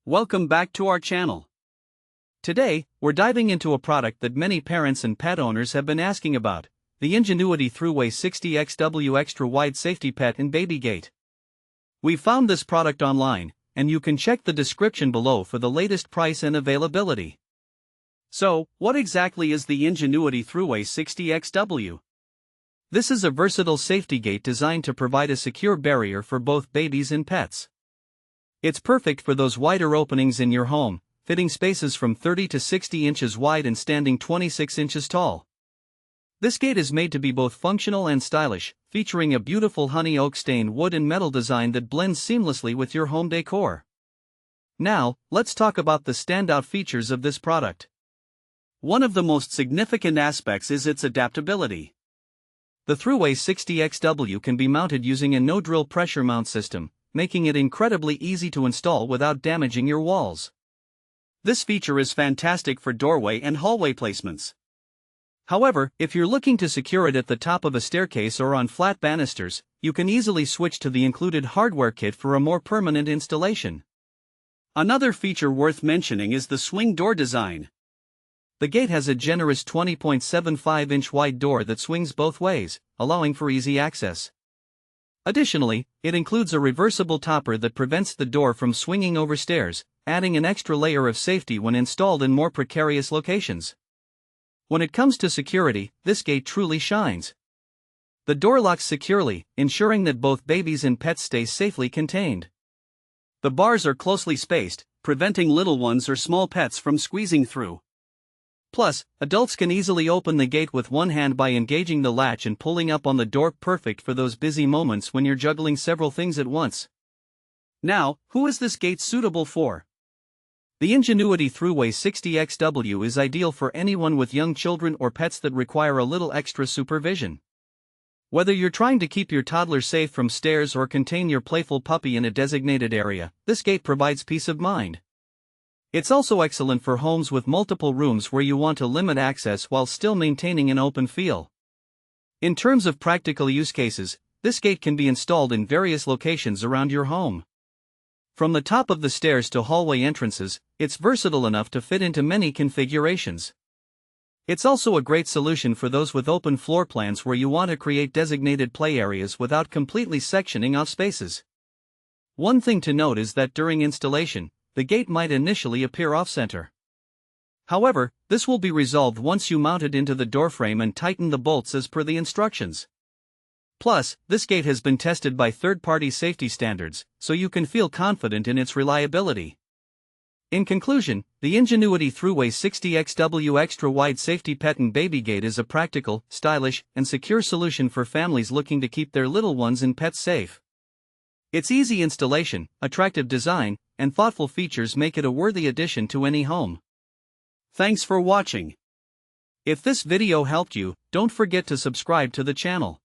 Welcome back to our channel. Today, we're diving into a product that many parents and pet owners have been asking about, the Ingenuity Thruway 60XW Extra Wide Safety Pet and Baby Gate. We found this product online, and you can check the description below for the latest price and availability. So, what exactly is the Ingenuity Thruway 60XW? This is a versatile safety gate designed to provide a secure barrier for both babies and pets. It's perfect for those wider openings in your home, fitting spaces from 30 to 60 inches wide and standing 26 inches tall. This gate is made to be both functional and stylish, featuring a beautiful honey oak stained wood and metal design that blends seamlessly with your home decor. Now, let's talk about the standout features of this product. One of the most significant aspects is its adaptability. The Thruway 60XW can be mounted using a no-drill pressure mount system, making it incredibly easy to install without damaging your walls. This feature is fantastic for doorway and hallway placements. However, if you're looking to secure it at the top of a staircase or on flat banisters, you can easily switch to the included hardware kit for a more permanent installation. Another feature worth mentioning is the swing door design. The gate has a generous 20.75-inch wide door that swings both ways, allowing for easy access. Additionally, it includes a reversible topper that prevents the door from swinging over stairs, adding an extra layer of safety when installed in more precarious locations. When it comes to security, this gate truly shines. The door locks securely, ensuring that both babies and pets stay safely contained. The bars are closely spaced, preventing little ones or small pets from squeezing through. Plus, adults can easily open the gate with one hand by engaging the latch and pulling up on the door, perfect for those busy moments when you're juggling several things at once. Now, who is this gate suitable for? The Ingenuity Thruway 60XW is ideal for anyone with young children or pets that require a little extra supervision. Whether you're trying to keep your toddler safe from stairs or contain your playful puppy in a designated area, this gate provides peace of mind. It's also excellent for homes with multiple rooms where you want to limit access while still maintaining an open feel. In terms of practical use cases, this gate can be installed in various locations around your home. From the top of the stairs to hallway entrances, it's versatile enough to fit into many configurations. It's also a great solution for those with open floor plans where you want to create designated play areas without completely sectioning off spaces. One thing to note is that during installation, the gate might initially appear off-center. However, this will be resolved once you mount it into the doorframe and tighten the bolts as per the instructions. Plus, this gate has been tested by third-party safety standards, so you can feel confident in its reliability. In conclusion, the Ingenuity Thruway 60XW Extra Wide Safety Pet and Baby Gate is a practical, stylish, and secure solution for families looking to keep their little ones and pets safe. Its easy installation, attractive design, and thoughtful features make it a worthy addition to any home. Thanks for watching. If this video helped you, don't forget to subscribe to the channel.